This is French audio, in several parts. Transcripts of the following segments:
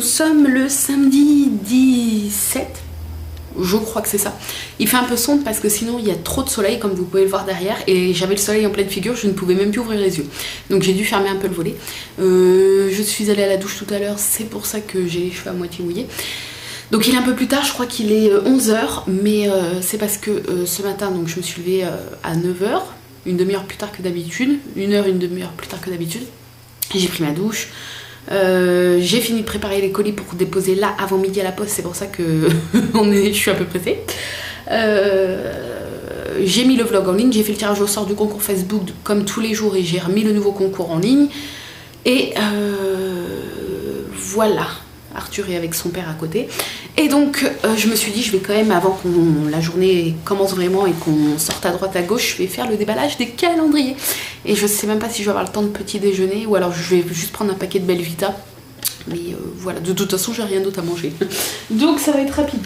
sommes le samedi 17. Je crois que c'est ça. Il fait un peu sombre parce que sinon il y a trop de soleil comme vous pouvez le voir derrière et j'avais le soleil en pleine figure, je ne pouvais même plus ouvrir les yeux. Donc j'ai dû fermer un peu le volet. Je suis allée à la douche tout à l'heure, c'est pour ça que j'ai les cheveux à moitié mouillés. Donc il est un peu plus tard, je crois qu'il est 11 h, mais c'est parce que ce matin donc, je me suis levée à 9 h, une demi-heure plus tard que d'habitude, une demi-heure plus tard que d'habitude. J'ai pris ma douche. J'ai fini de préparer les colis pour déposer là avant midi à la poste, c'est pour ça que je suis un peu pressée. J'ai mis le vlog en ligne, j'ai fait le tirage au sort du concours Facebook comme tous les jours et j'ai remis le nouveau concours en ligne. Et voilà, Arthur est avec son père à côté. Et donc je me suis dit je vais quand même, avant que la journée commence vraiment et qu'on sorte à droite à gauche, je vais faire le déballage des calendriers. Et je sais même pas si je vais avoir le temps de petit déjeuner ou alors je vais juste prendre un paquet de Belvita. Mais voilà, de toute façon j'ai rien d'autre à manger. Donc ça va être rapide.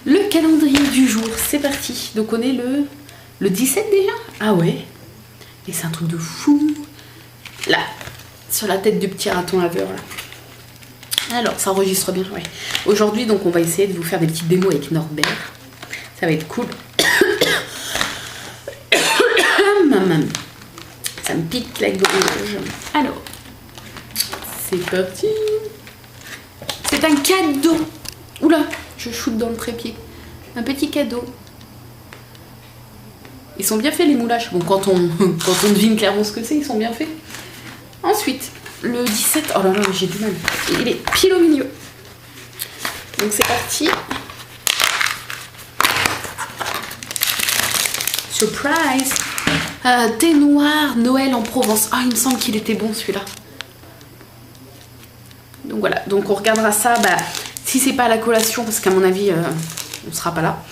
Le calendrier du jour, c'est parti. Donc on est le 17 déjà. Ah ouais. Et c'est un truc de fou. Là, sur la tête du petit raton laveur là. Alors, ça enregistre bien, ouais. Aujourd'hui, donc, on va essayer de vous faire des petites démos avec Norbert. Ça va être cool. Maman, ça me pique la gorge. Alors, c'est parti. C'est un cadeau. Oula, je shoot dans le trépied. Un petit cadeau. Ils sont bien faits, les moulages. Bon, quand on devine clairement ce que c'est, ils sont bien faits. Ensuite, le 17, oh là là, j'ai du mal. Il est pile au milieu. Donc c'est parti. Surprise. Thé noir, Noël en Provence. Ah, il me semble qu'il était bon celui-là. Donc voilà, donc on regardera ça. Bah, si c'est pas à la collation, parce qu'à mon avis, on sera pas là.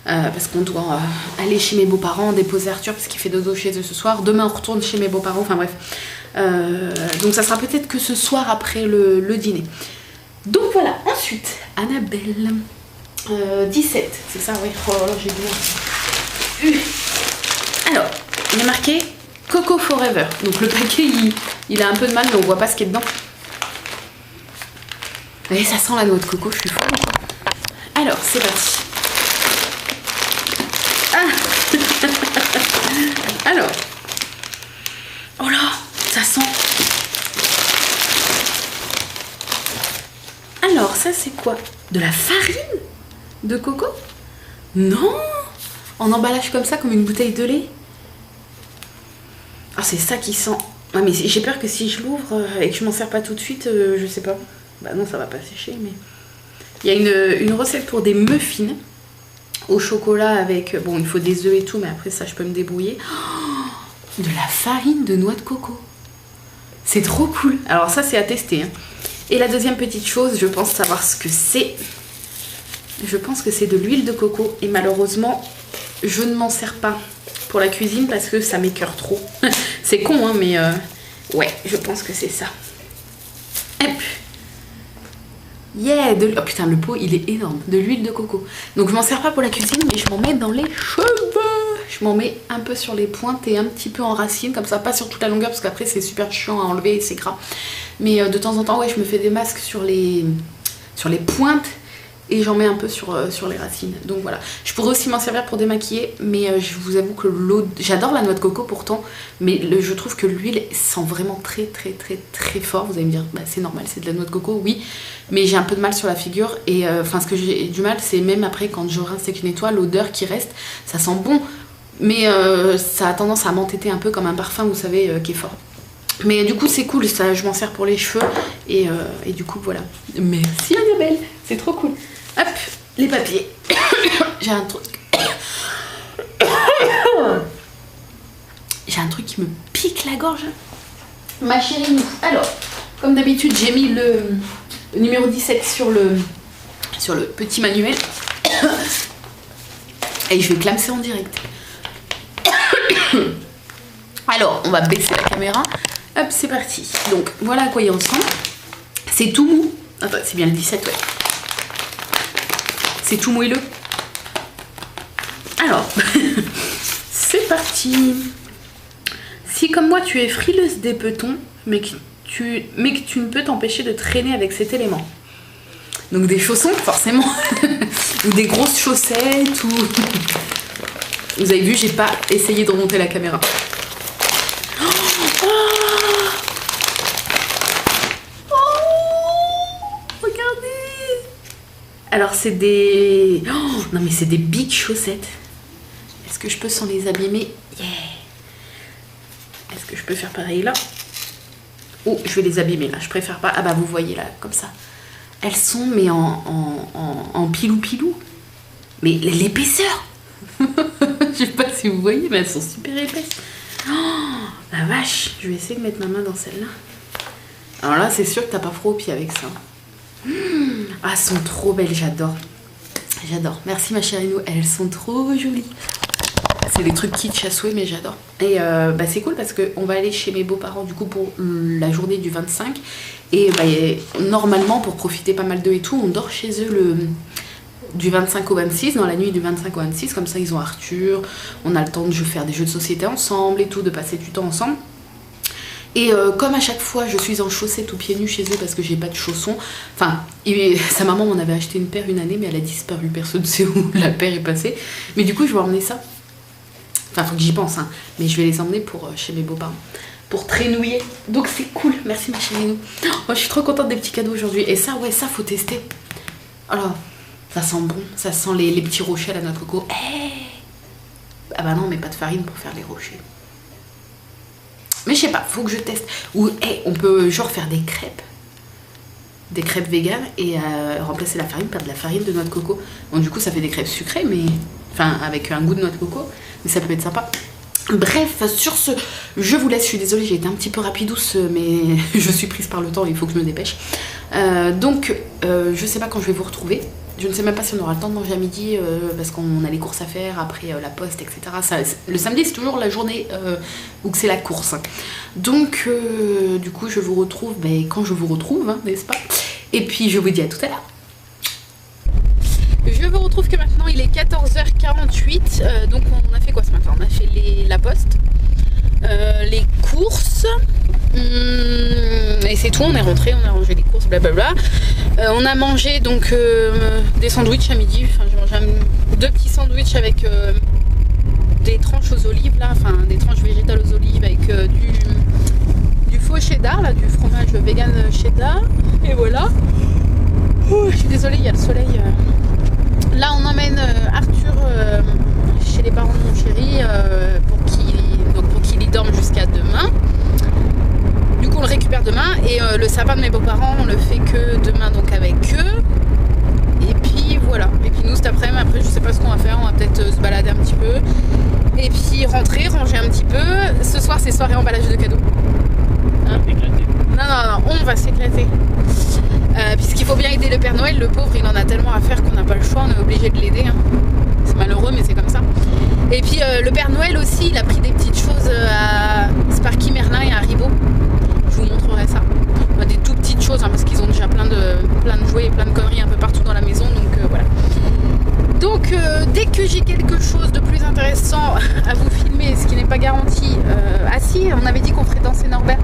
Parce qu'on doit aller chez mes beaux-parents, déposer Arthur parce qu'il fait dodo chez eux ce soir. Demain on retourne chez mes beaux-parents, enfin bref. Donc ça sera peut-être que ce soir après le dîner. Donc voilà, ensuite, Annabelle, 17, c'est ça, oui, oh là là, j'ai bien. Alors, il est marqué Coco Forever. Donc le paquet, il a un peu de mal, mais on voit pas ce qu'il y a dedans. Et ça sent la noix de coco, je suis folle. Alors, c'est parti. Ah. Alors, oh là, ça sent. Alors, ça c'est quoi? De la farine de coco? Non, en emballage comme ça, comme une bouteille de lait. Ah, c'est ça qui sent. Ah, mais j'ai peur que si je l'ouvre et que je m'en sers pas tout de suite, je sais pas. Bah non, ça va pas sécher, mais... Il y a une recette pour des muffins au chocolat avec... Bon, il faut des œufs et tout, mais après ça, je peux me débrouiller. Oh, de la farine de noix de coco. C'est trop cool. Alors ça, c'est à tester. Hein. Et la deuxième petite chose, je pense savoir ce que c'est. Je pense que c'est de l'huile de coco. Et malheureusement, je ne m'en sers pas pour la cuisine parce que ça m'écœure trop. C'est con, hein, mais... ouais, je pense que c'est ça. Hop. Yeah, oh putain, le pot il est énorme, de l'huile de coco. Donc je m'en sers pas pour la cuisine, mais je m'en mets dans les cheveux. Je m'en mets un peu sur les pointes et un petit peu en racine, comme ça, pas sur toute la longueur, parce qu'après c'est super chiant à enlever et c'est gras. Mais de temps en temps, ouais, je me fais des masques sur les pointes et j'en mets un peu sur les racines. Donc voilà, je pourrais aussi m'en servir pour démaquiller, mais je vous avoue que l'eau, j'adore la noix de coco pourtant, mais je trouve que l'huile sent vraiment très très très très fort. Vous allez me dire, bah, c'est normal, c'est de la noix de coco, oui, mais j'ai un peu de mal sur la figure et enfin ce que j'ai du mal, c'est même après quand je rince et que je nettoie, l'odeur qui reste, ça sent bon, mais ça a tendance à m'entêter un peu comme un parfum, vous savez, qui est fort. Mais du coup c'est cool, ça, je m'en sers pour les cheveux et du coup voilà. Merci Annabelle, c'est trop cool. Hop, les papiers. J'ai un truc. J'ai un truc qui me pique la gorge. Ma chérie. Alors, comme d'habitude, j'ai mis le numéro 17 sur le petit manuel. Et je vais clamser en direct. Alors, on va baisser la caméra. Hop, c'est parti. Donc, voilà à quoi il ressemble. C'est tout mou. Attends, c'est bien le 17, ouais. C'est tout moelleux. Alors, c'est parti. Si comme moi tu es frileuse des petons, mais que tu ne peux t'empêcher de traîner avec cet élément. Donc des chaussons, forcément. Ou des grosses chaussettes, ou... Vous avez vu, j'ai pas essayé de remonter la caméra. Alors c'est des... Oh, non mais c'est des big chaussettes. Est-ce que je peux sans les abîmer? Yeah. Est-ce que je peux faire pareil là? Oh, je vais les abîmer là, je préfère pas. Ah bah vous voyez là, comme ça. Elles sont mais en pilou-pilou. Mais l'épaisseur. Je sais pas si vous voyez, mais elles sont super épaisses. Oh, la vache, je vais essayer de mettre ma main dans celle-là. Alors là, c'est sûr que t'as pas froid aux pieds avec ça. Ah, elles sont trop belles, j'adore. J'adore. Merci ma chérie nous, elles sont trop jolies. C'est des trucs kitsch à souhait, mais j'adore. Et bah, c'est cool parce qu'on va aller chez mes beaux-parents du coup pour la journée du 25. Et bah, normalement, pour profiter pas mal d'eux et tout, on dort chez eux du 25 au 26, dans la nuit du 25 au 26. Comme ça, ils ont Arthur. On a le temps de faire des jeux de société ensemble et tout, de passer du temps ensemble. Et comme à chaque fois je suis en chaussettes ou pieds nus chez eux parce que j'ai pas de chaussons, enfin sa maman m'en avait acheté une paire une année mais elle a disparu, personne ne sait où la paire est passée. Mais du coup je vais emmener ça, enfin faut que j'y pense hein, mais je vais les emmener pour chez mes beaux-parents pour traînouiller, donc c'est cool. Merci ma chérie nous. Oh, moi je suis trop contente des petits cadeaux aujourd'hui. Et ça ouais, ça faut tester. Alors ça sent bon, ça sent les petits rochers à la noix de coco. Hey, ah bah non mais pas de farine pour faire les rochers. Mais je sais pas, faut que je teste. Ou hey, on peut genre faire des crêpes véganes et remplacer la farine par de la farine de noix de coco. Bon du coup ça fait des crêpes sucrées mais enfin avec un goût de noix de coco, mais ça peut être sympa. Bref, sur ce, je vous laisse, je suis désolée, j'ai été un petit peu rapidouce mais je suis prise par le temps, il faut que je me dépêche. Donc je sais pas quand je vais vous retrouver. Je ne sais même pas si on aura le temps de manger à midi parce qu'on a les courses à faire après la poste, etc. Ça, le samedi, c'est toujours la journée où c'est la course. Donc, du coup, je vous retrouve quand je vous retrouve, hein, n'est-ce pas? Et puis, je vous dis à tout à l'heure. Je vous retrouve que maintenant, il est 14h48. Donc, on a fait quoi ce matin? On a fait la poste, les courses. Et c'est tout, on est rentré, on a rangé les courses, blablabla. On a mangé donc des sandwichs à midi. Enfin, j'ai mangé deux petits sandwichs avec des tranches aux olives là, enfin des tranches végétales aux olives avec du faux cheddar là, du fromage vegan cheddar. Et voilà. Oh, je suis désolée, il y a le soleil. Là, on emmène Arthur chez les parents de mon chéri pour qu'il y dorme jusqu'à demain. Du coup on le récupère demain et le sapin de mes beaux-parents on le fait que demain donc avec eux. Et puis voilà. Et puis nous cet après-midi, après je sais pas ce qu'on va faire, on va peut-être se balader un petit peu. Et puis rentrer, ranger un petit peu. Ce soir c'est soirée emballage de cadeaux. Hein? Non, on va s'éclater. Puisqu'il faut bien aider le Père Noël, le pauvre il en a tellement à faire qu'on n'a pas le choix, on est obligé de l'aider. Hein. C'est malheureux mais c'est comme ça. Et puis le Père Noël aussi, il a pris des petites choses à Sparky Merlin et à Haribo. Je vous montrerai ça. Des tout petites choses hein, parce qu'ils ont déjà plein de jouets et plein de conneries un peu partout dans la maison. Donc voilà. Donc dès que j'ai quelque chose de plus intéressant à vous filmer, ce qui n'est pas garanti. Ah si, on avait dit qu'on ferait danser Norbert.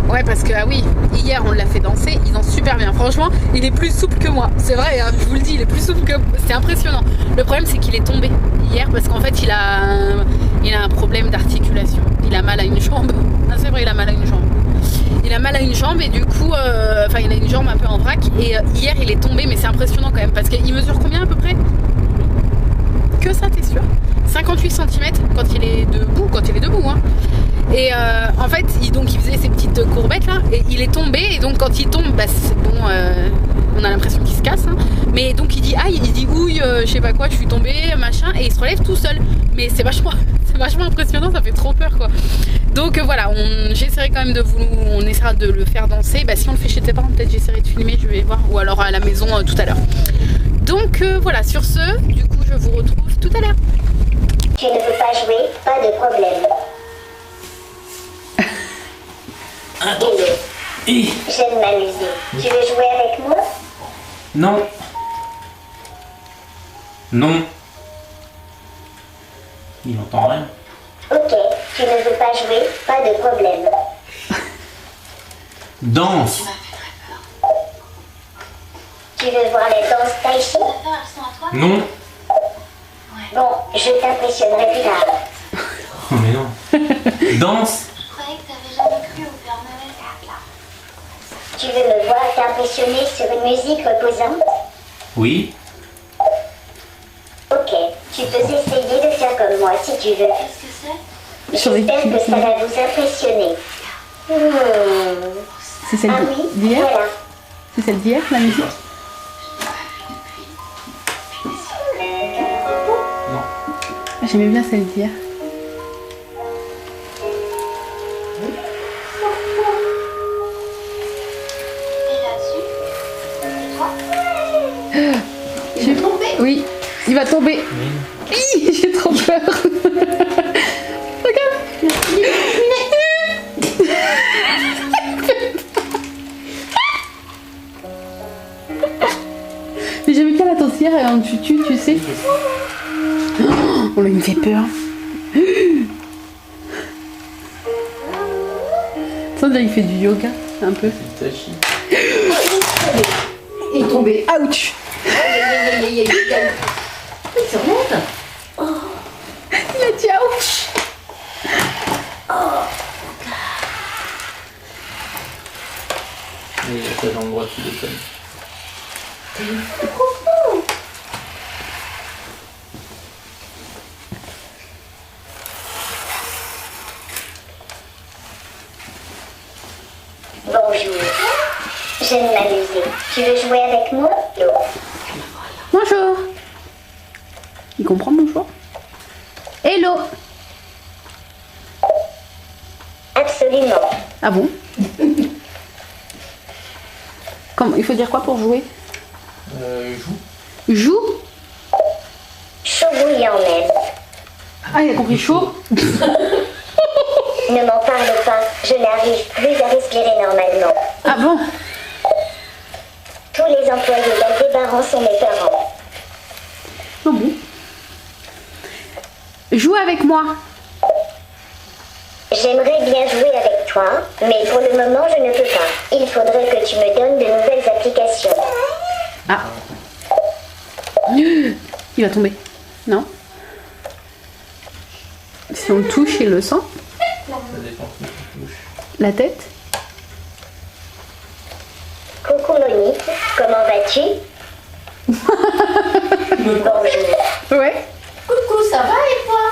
Ouais parce que ah oui, hier on l'a fait danser, il danse super bien. Franchement, il est plus souple que moi. C'est vrai, hein, je vous le dis, il est plus souple que moi. C'est impressionnant. Le problème c'est qu'il est tombé hier parce qu'en fait il a un problème d'articulation. Il a mal à une jambe. Ah, c'est vrai, il a mal à une jambe. Il a mal à une jambe et du coup, enfin il a une jambe un peu en vrac. Et hier il est tombé, mais c'est impressionnant quand même parce qu'il mesure combien à peu près? Que ça, t'es sûr? 58 cm quand il est debout, hein. Et en fait il faisait ces petites courbettes là et il est tombé et donc quand il tombe bah c'est bon, on a l'impression qu'il se casse hein. Mais donc il dit aïe, il dit ouille, je sais pas quoi, je suis tombé machin, et il se relève tout seul. Mais c'est vachement impressionnant, ça fait trop peur quoi. Donc voilà, j'essaierai quand même on essaiera de le faire danser. Bah si on le fait chez tes parents, peut-être j'essaierai de filmer, je vais voir, ou alors à la maison tout à l'heure. Donc voilà, sur ce, du coup je vous retrouve tout à l'heure. Je ne veux pas jouer, pas de problème. Attends. J'aime m'amuser. Tu veux jouer avec moi? Non. Non. Il n'entend rien. Ok, tu ne veux pas jouer, pas de problème. Danse. Tu veux voir les danses tai chi? Non. Bon, je t'impressionnerai plus tard. Oh mais non. Danse. Je croyais que t'avais jamais cru au Père Noël. Tu veux me voir t'impressionner sur une musique reposante? Oui. Ok, tu peux essayer de faire comme moi si tu veux. Qu'est-ce que c'est? J'espère que ça va vous impressionner. C'est celle Ah oui, d'hier? voilà. C'est celle d'hier, la musique? Non. Ah, j'aimais bien celle d'hier. Et là-dessus? C'est toi? J'ai tombé? Oui, il va tomber. Hi, j'ai trop peur. Regarde. Mais j'aimais bien la toncière et en tutu, tu sais. Oh là, il me fait peur. Ça, il fait du yoga, un peu. Il est tombé. Ouch. Il se remonte. Il a dit ouch. Mais il y a pas d'endroit qui déconne. Bonjour. J'aime m'amuser. Tu veux jouer avec moi? Non. Bonjour. Il comprend bonjour? Hello. Absolument. Ah bon? Comment, il faut dire quoi pour jouer? Joue. Joue? Chaud bouillant même. Ah, il a compris chaud? Ne m'en parle pas. Je n'arrive plus à respirer normalement. Ah bon? Tous les employés d'Aldébaran sont mes parents. Ah bon? Joue avec moi. J'aimerais bien jouer avec toi, mais pour le moment, je ne peux pas. Il faudrait que tu me donnes de nouvelles applications. Ah. Il va tomber. Non? Si on le touche, il le sent? Ça dépend qui touche. La tête? Coucou Monique, comment vas-tu? Bonjour. Ouais. Coucou, ça va et toi?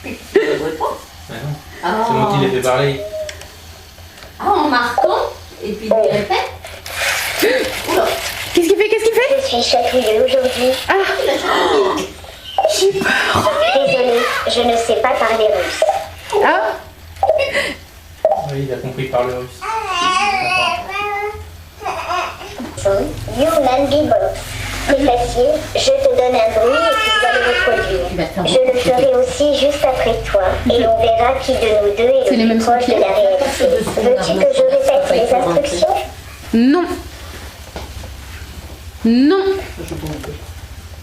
Tu ne devrais pas. Ah non. Ah. C'est moi qui l'ai fait parler. Ah, en marquant. Et puis il répète. Oula. Qu'est-ce qu'il fait? Qu'est-ce qu'il fait? Je suis chatouilleux aujourd'hui. Ah. J'ai peur. Désolée, je ne sais pas parler russe. Ah. Oui, il a compris par le russe. Human Beatbox. C'est facile, je te donne un bruit et tu dois le reproduire. Je le ferai aussi juste après toi et on verra qui de nous deux est C'est les le mêmes plus proche de sons. la réalité. Veux-tu que je répète les instructions? Non. Non.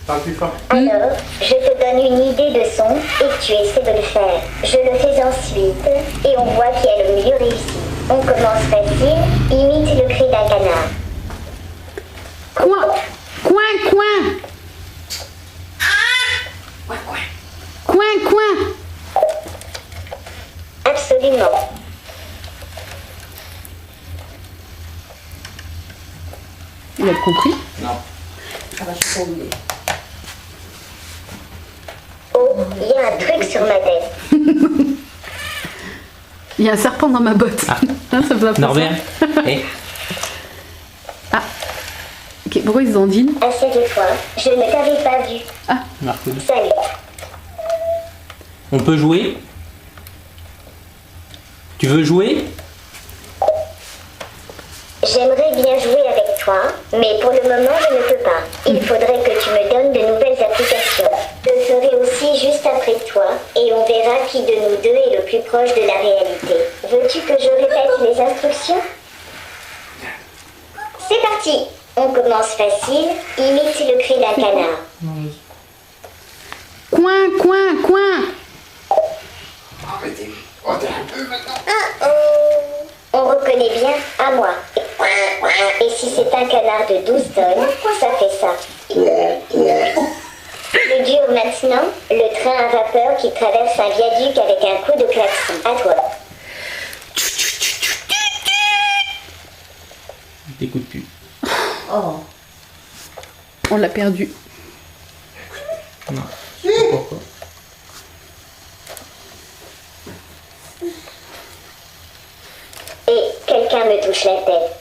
Parle plus fort. Alors, je te donne une idée de son et tu essaies de le faire. Je le fais ensuite et on voit qui a le mieux réussi. On commence facile, imite le cri d'un canard. Coin. Coin, coin. Coin, coin. Absolument. Il a compris? Non. Ah bah, je suis tombée. Oh, il y a un truc sur ma tête. Il y a un serpent dans ma botte. Ah. Hein, ça fait un peu Norbert. ça. Eh. Ah. Ok, pourquoi ils ondinent? Assieds-toi, je ne t'avais pas vu. Marco. Salut. On peut jouer? Tu veux jouer? J'aimerais bien jouer avec toi, mais pour le moment je ne peux pas. Il faudrait que tu me donnes de nouvelles applications. Je le ferai aussi juste après toi, et on verra qui de nous deux est le plus proche de la réalité. Veux-tu que je répète les instructions? C'est parti. On commence facile, imite le cri d'un canard. Coin, coin, coin. On reconnaît connais bien, à moi. Et si c'est un canard de 12 tonnes, ça fait ça. Le dur maintenant, le train à vapeur qui traverse un viaduc avec un coup de klaxon. À toi. Il t'écoute plus. Oh. On l'a perdu. Non. Je sais pas pourquoi. Et quelqu'un me touche la tête.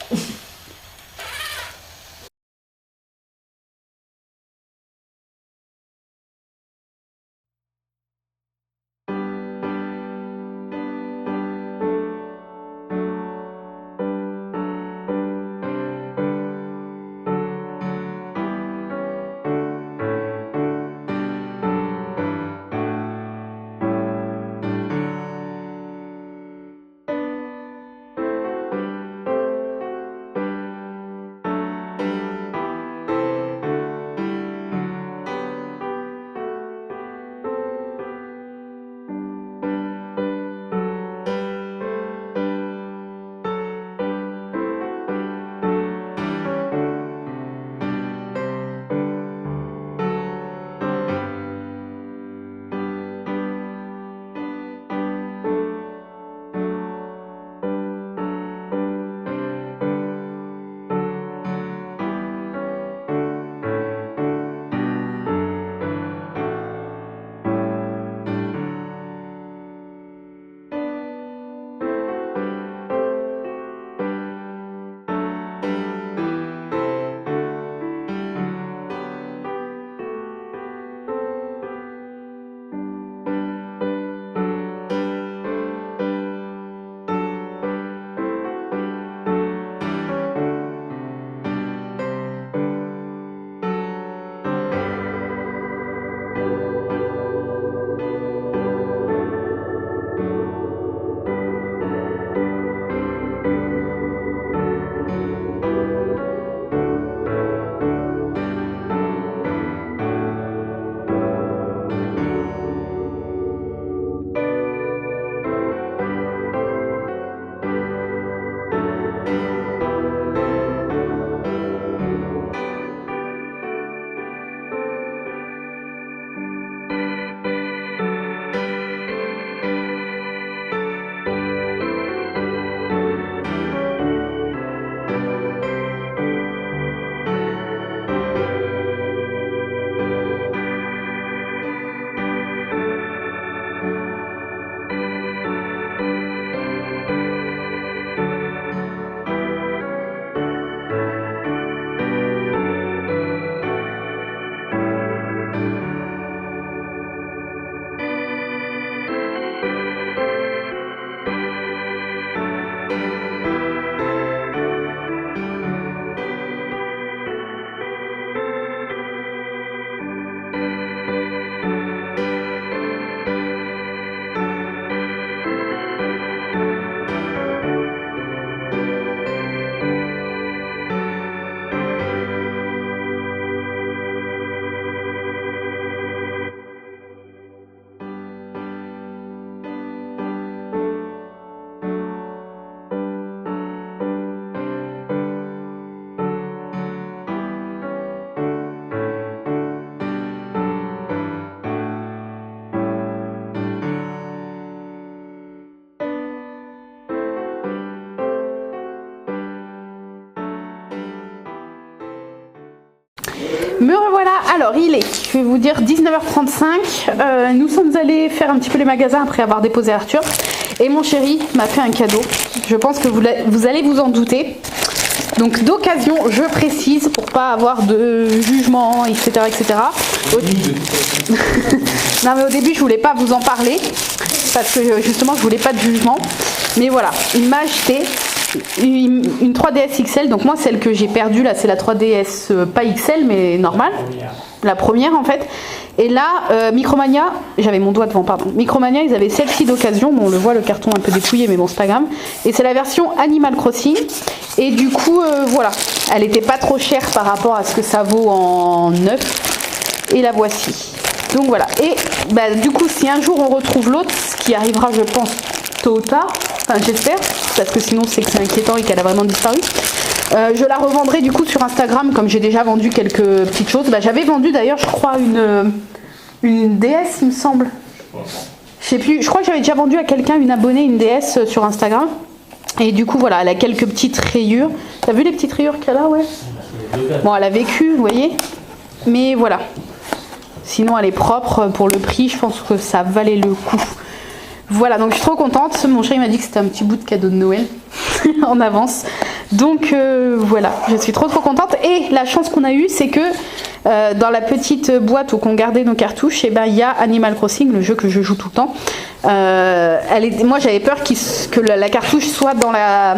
Me revoilà, alors il est, je vais vous dire 19h35, nous sommes allés faire un petit peu les magasins après avoir déposé Arthur et mon chéri m'a fait un cadeau, je pense que vous allez vous en douter, donc d'occasion je précise pour pas avoir de jugement etc. Non mais au début je voulais pas vous en parler parce que justement je voulais pas de jugement, mais voilà, il m'a acheté une 3DS XL, donc moi celle que j'ai perdue là c'est la 3DS pas XL mais normale, la première en fait, et là Micromania, j'avais mon doigt devant pardon, Micromania ils avaient celle-ci d'occasion, bon on le voit le carton un peu dépouillé mais bon c'est pas grave, et c'est la version Animal Crossing, et du coup voilà, elle était pas trop chère par rapport à ce que ça vaut en neuf, et la voici, donc voilà, et bah, du coup si un jour on retrouve l'autre, ce qui arrivera je pense tôt ou tard, enfin j'espère, parce que sinon c'est que c'est inquiétant et qu'elle a vraiment disparu. Je la revendrai du coup sur Instagram comme j'ai déjà vendu quelques petites choses. Bah, j'avais vendu d'ailleurs je crois une DS il me semble. Je sais plus, je crois que j'avais déjà vendu à quelqu'un, une abonnée, une DS sur Instagram. Et du coup voilà, elle a quelques petites rayures. T'as vu les petites rayures qu'elle a, ouais? Bon, elle a vécu, vous voyez. Mais voilà. Sinon elle est propre, pour le prix je pense que ça valait le coup. Voilà, donc je suis trop contente. Mon chéri m'a dit que c'était un petit bout de cadeau de Noël en avance. Donc voilà, je suis trop contente. Et la chance qu'on a eue, c'est que dans la petite boîte où qu'on gardait nos cartouches, et ben il y a Animal Crossing, le jeu que je joue tout le temps. Moi j'avais peur que la cartouche soit dans la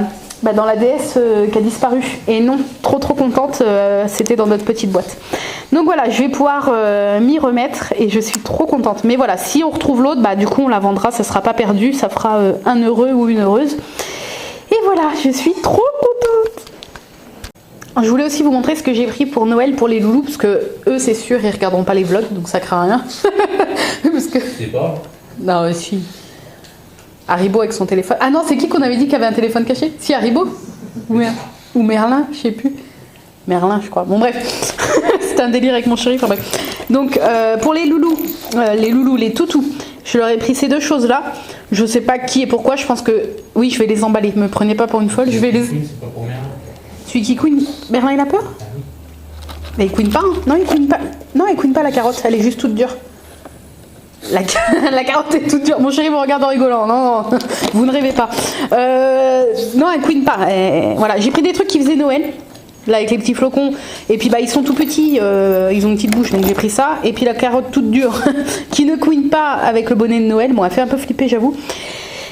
DS qui a disparu. Et non, trop contente, c'était dans notre petite boîte. Donc voilà, je vais pouvoir m'y remettre et je suis trop contente. Mais voilà, si on retrouve l'autre, bah du coup on la vendra, ça sera pas perdu, ça fera un heureux ou une heureuse. Et voilà, je suis trop contente. Je voulais aussi vous montrer ce que j'ai pris pour Noël pour les loulous, parce que eux c'est sûr ils regarderont pas les vlogs, donc ça craint rien. Parce que... C'est pas. Non, si. Haribo avec son téléphone. Ah non, c'est qui qu'on avait dit qu'il avait un téléphone caché? Si, Haribo ou Merlin, je sais plus. Merlin, je crois. Bon, bref. C'était un délire avec mon chéri. Enfin, bref. Donc, pour les loulous, les toutous, je leur ai pris ces deux choses-là. Je sais pas qui et pourquoi. Je pense que, oui, je vais les emballer. Me prenez pas pour une folle. Je vais les. C'est pas pour Merlin. Celui qui couine. Merlin, il a peur? Mais il couine pas. Hein. Non, il couine pas. Non, il couine pas la carotte. Elle est juste toute dure. La carotte est toute dure. Mon chéri me regarde en rigolant. Non, vous ne rêvez pas. Non, elle couine pas. Voilà, j'ai pris des trucs qui faisaient Noël. Là, avec les petits flocons. Et puis, bah, ils sont tout petits. Ils ont une petite bouche, donc j'ai pris ça. Et puis, la carotte toute dure, qui ne couine pas avec le bonnet de Noël. Bon, elle fait un peu flipper, j'avoue.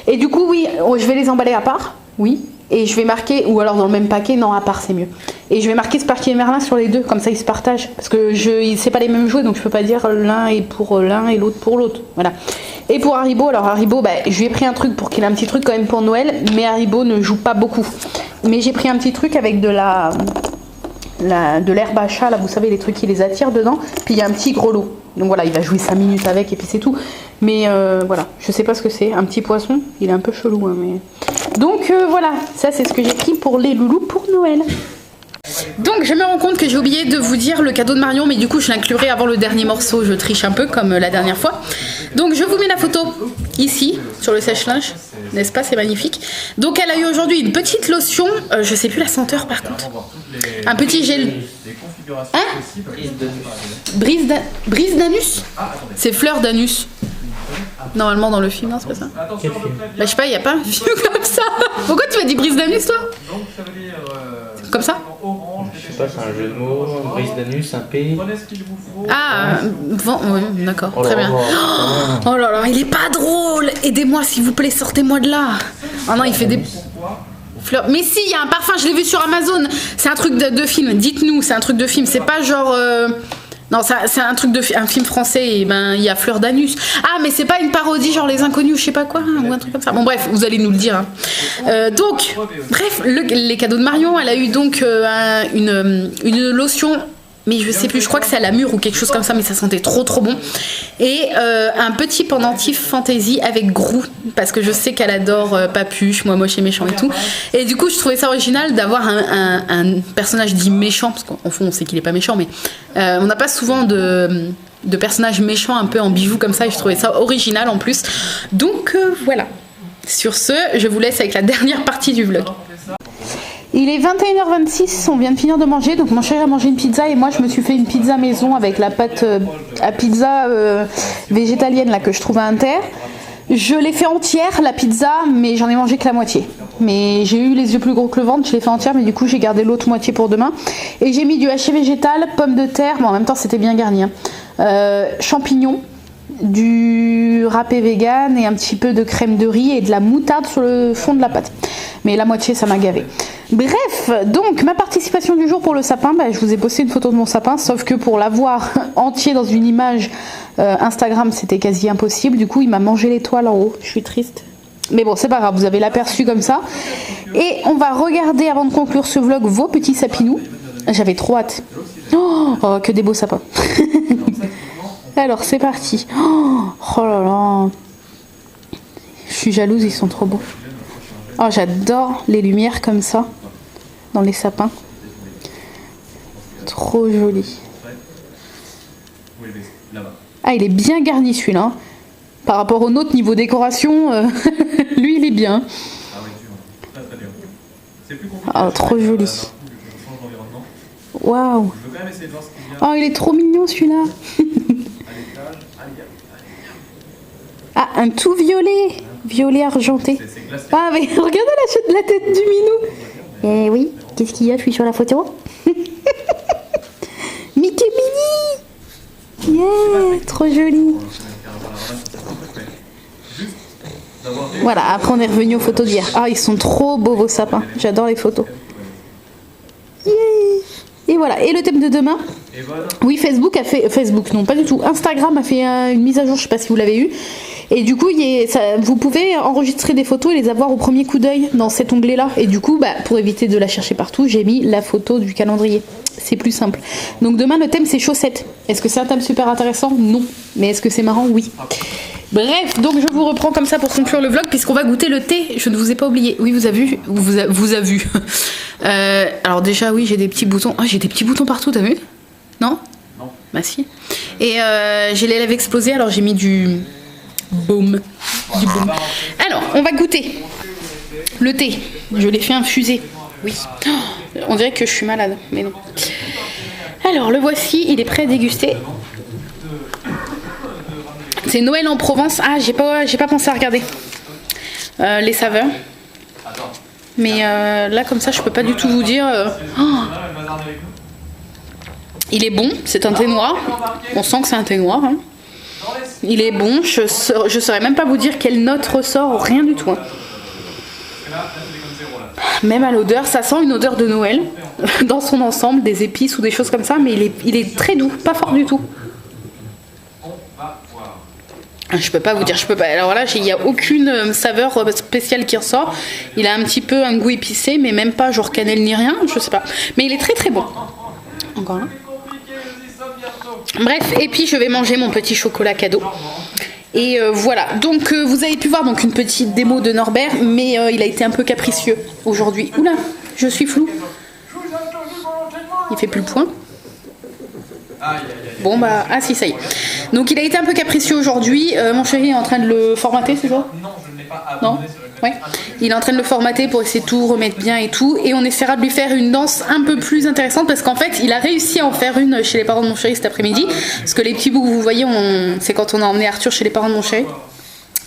Et du coup, oui, je vais les emballer à part. Oui. Et je vais marquer, ou alors dans le même paquet, non, à part, c'est mieux. Et je vais marquer Sparky et Merlin sur les deux, comme ça ils se partagent. Parce que c'est pas les mêmes jouets, donc je peux pas dire l'un est pour l'un et l'autre pour l'autre. Voilà. Et pour Haribo, alors Haribo, bah, je lui ai pris un truc pour qu'il ait un petit truc quand même pour Noël, mais Haribo ne joue pas beaucoup. Mais j'ai pris un petit truc avec de l'herbe à chat, là, vous savez, les trucs qui les attirent dedans. Puis il y a un petit gros lot. Donc voilà, il va jouer 5 minutes avec et puis c'est tout. Mais voilà, je sais pas ce que c'est. Un petit poisson, il est un peu chelou. Hein, mais... Donc voilà, ça c'est ce que j'ai pris pour les loulous pour Noël. Donc je me rends compte que j'ai oublié de vous dire le cadeau de Marion, mais du coup je l'inclurai avant le dernier morceau, je triche un peu comme la dernière fois. Donc je vous mets la photo ici sur le sèche-linge, n'est-ce pas, c'est magnifique. Donc elle a eu aujourd'hui une petite lotion, je sais plus la senteur par contre, un petit gel. Hein? Brise d'anus? C'est fleur d'anus. Normalement dans le film, non c'est pas ça. Quel film? Bah je sais pas, y a pas un film comme ça. Pourquoi tu m'as dit brise d'anus toi? Comme ça? Je sais pas, c'est un jeu de mots, brise d'anus, un P. Ah, ouais, d'accord, Oh très là bien. là. Oh là là, il est pas drôle. Aidez-moi s'il vous plaît, sortez-moi de là. Oh non, il fait des fleurs. Mais si, il y a un parfum, je l'ai vu sur Amazon. C'est un truc de film. Dites-nous, c'est un truc de film. C'est pas genre. Non, c'est un truc un film français. Et ben, il y a Fleur d'anus. Ah, mais c'est pas une parodie genre Les Inconnus, je sais pas quoi, hein, ou un truc comme ça. Bon, bref, vous allez nous le dire. Hein. Donc, bref, les cadeaux de Marion. Elle a eu donc une lotion. Mais je sais plus, je crois que c'est à la mûre ou quelque chose comme ça, mais ça sentait trop bon. Et un petit pendentif fantaisie avec Grou, parce que je sais qu'elle adore Papuche, moi moche et méchant et tout. Et du coup, je trouvais ça original d'avoir un personnage dit méchant, parce qu'en fond, on sait qu'il est pas méchant, mais on n'a pas souvent de personnages méchants un peu en bijoux comme ça, et je trouvais ça original en plus. Donc voilà. Sur ce, je vous laisse avec la dernière partie du vlog. Il est 21h26, on vient de finir de manger, donc mon chéri a mangé une pizza et moi je me suis fait une pizza maison avec la pâte à pizza végétalienne là que je trouve à Inter. Je l'ai fait entière la pizza, mais j'en ai mangé que la moitié. Mais j'ai eu les yeux plus gros que le ventre, je l'ai fait entière, mais du coup j'ai gardé l'autre moitié pour demain. Et j'ai mis du haché végétal, pommes de terre, bon en même temps c'était bien garni, hein. Champignons, du râpé vegan et un petit peu de crème de riz et de la moutarde sur le fond de la pâte. Mais la moitié ça m'a gavé. Bref, donc ma participation du jour pour le sapin, bah, je vous ai posté une photo de mon sapin, sauf que pour l'avoir entier dans une image Instagram c'était quasi impossible. Du coup il m'a mangé l'étoile en haut, je suis triste. Mais bon c'est pas grave, vous avez l'aperçu comme ça. Et on va regarder avant de conclure ce vlog vos petits sapinous. J'avais trop hâte. Oh, que des beaux sapins. Alors c'est parti. Oh là là. Je suis jalouse, ils sont trop beaux. Oh, j'adore les lumières comme ça dans les sapins. Trop joli. Ah, il est bien garni celui-là. Hein. Par rapport au nôtre niveau décoration, lui il est bien. Oh, trop joli. Waouh. Oh, il est trop mignon celui-là. Ah, un tout violet. Violet argenté. Ah, mais regardez la tête du minou. Eh oui, qu'est-ce qu'il y a? Je suis sur la photo. Mickey Mini. Yeah, trop joli. Voilà, après on est revenu aux photos d'hier. Ah, ils sont trop beaux vos sapins. J'adore les photos. Yeah. Et voilà, et le thème de demain. Oui, Facebook a fait... Facebook, non, pas du tout. Instagram a fait une mise à jour, je sais pas si vous l'avez eu. Et du coup, vous pouvez enregistrer des photos et les avoir au premier coup d'œil dans cet onglet-là. Et du coup, pour éviter de la chercher partout, j'ai mis la photo du calendrier. C'est plus simple. Donc demain, le thème, c'est chaussettes. Est-ce que c'est un thème super intéressant? Non. Mais est-ce que c'est marrant? Oui. Bref, donc je vous reprends comme ça pour conclure le vlog, puisqu'on va goûter le thé. Je ne vous ai pas oublié. Oui, vous avez vu. Vous avez vu. Alors déjà, oui, j'ai des petits boutons. Oh, j'ai des petits boutons partout, t'as vu? Non? Non. Bah si. Et j'ai les lèvres explosées, alors j'ai mis du baume. Du baume. Alors, on va goûter le thé. Je l'ai fait infuser. Oui. Oh, on dirait que je suis malade, mais non. Alors, le voici, il est prêt à déguster. C'est Noël en Provence. Ah, j'ai pas pensé à regarder les saveurs. Mais là, comme ça, je peux pas du tout vous dire. Oh. Il est bon, c'est un thé noir. On sent que c'est un thé noir. Hein. Il est bon, je saurais même pas vous dire quelle note ressort, rien du tout. Hein. Même à l'odeur, ça sent une odeur de Noël dans son ensemble, des épices ou des choses comme ça, mais il est très doux, pas fort du tout. Je peux pas vous dire, je peux pas. Alors là, il n'y a aucune saveur spéciale qui ressort. Il a un petit peu un goût épicé, mais même pas genre cannelle ni rien, je sais pas. Mais il est très très bon. Encore là. Bref, et puis je vais manger mon petit chocolat cadeau. Et voilà, donc vous avez pu voir donc une petite démo de Norbert, mais il a été un peu capricieux aujourd'hui. Oula, je suis flou. Il fait plus le point. Bon bah, ah si, ça y est. Donc il a été un peu capricieux aujourd'hui. Mon chéri est en train de le formater, c'est ça? Non, je ne l'ai pas abonné. Non. Ouais. Il est en train de le formater pour essayer de tout remettre bien et tout. Et on essaiera de lui faire une danse un peu plus intéressante parce qu'en fait, il a réussi à en faire une chez les parents de mon chéri cet après-midi. Parce que les petits bouts que vous voyez, c'est quand on a emmené Arthur chez les parents de mon chéri.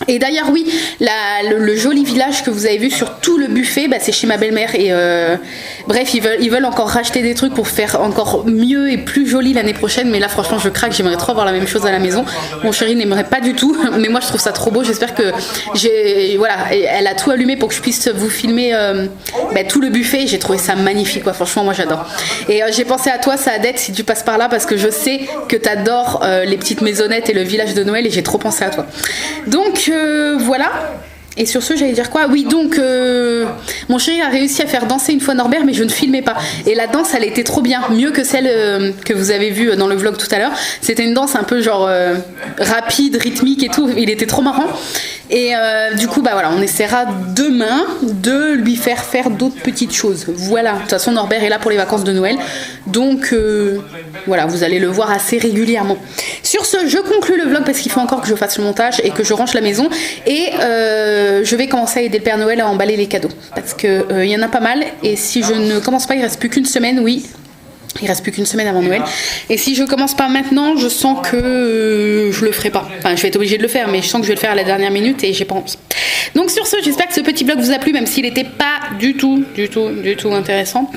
Et d'ailleurs oui, le joli village que vous avez vu sur tout le buffet, c'est chez ma belle-mère et bref ils veulent encore racheter des trucs pour faire encore mieux et plus joli l'année prochaine, mais là franchement je craque, j'aimerais trop avoir la même chose à la maison. Mon chéri n'aimerait pas du tout, mais moi je trouve ça trop beau, j'espère que voilà, elle a tout allumé pour que je puisse vous filmer tout le buffet, j'ai trouvé ça magnifique quoi, franchement moi j'adore. Et j'ai pensé à toi Saadette si tu passes par là parce que je sais que t'adores les petites maisonnettes et le village de Noël et j'ai trop pensé à toi. Donc voilà. Et sur ce, j'allais dire quoi? Oui, donc mon chéri a réussi à faire danser une fois Norbert, mais je ne filmais pas. Et la danse, elle était trop bien, mieux que celle que vous avez vue dans le vlog tout à l'heure. C'était une danse un peu genre rapide, rythmique et tout. Il était trop marrant. Et du coup, voilà, on essaiera demain de lui faire d'autres petites choses. Voilà. De toute façon, Norbert est là pour les vacances de Noël, donc voilà, vous allez le voir assez régulièrement. Sur ce, je conclue le vlog parce qu'il faut encore que je fasse le montage et que je range la maison. Et je vais commencer à aider le Père Noël à emballer les cadeaux parce que il y en a pas mal. Et si je ne commence pas, il reste plus qu'une semaine, oui. Il reste plus qu'une semaine avant Noël. Et si je commence pas maintenant, je sens que je le ferai pas. Enfin, je vais être obligée de le faire, mais je sens que je vais le faire à la dernière minute et j'ai pas envie. Donc sur ce, j'espère que ce petit vlog vous a plu, même s'il n'était pas du tout intéressant.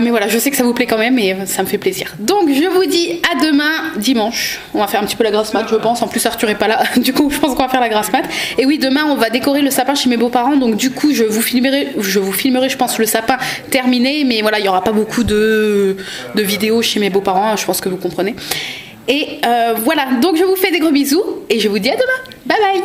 Mais voilà, je sais que ça vous plaît quand même et ça me fait plaisir. Donc je vous dis à demain, dimanche. On va faire un petit peu la grasse mat, je pense. En plus Arthur est pas là, du coup je pense qu'on va faire la grasse mat. Et oui, demain on va décorer le sapin chez mes beaux-parents. Donc du coup je vous filmerai je pense le sapin terminé. Mais voilà, il n'y aura pas beaucoup de vidéos chez mes beaux-parents, je pense que vous comprenez. Et voilà, donc je vous fais des gros bisous et je vous dis à demain. Bye bye.